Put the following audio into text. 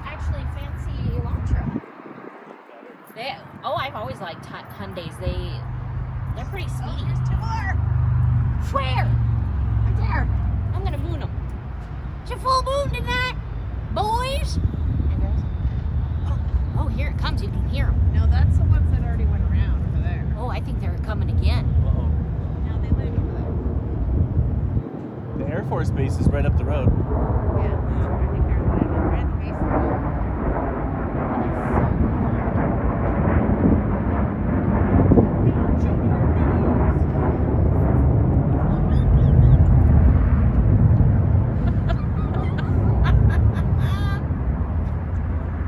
Actually fancy Elantra. I've always liked Hyundais. They're pretty speedy. There's two more. Where? Right there. I'm gonna moon them. It's a full moon tonight, boys. And girls. Oh, here it comes. You can hear them. No, that's the ones that already went around over there. Oh, I think they're coming again. Uh-oh. Now they live over there. The Air Force Base is right up the road. Yeah.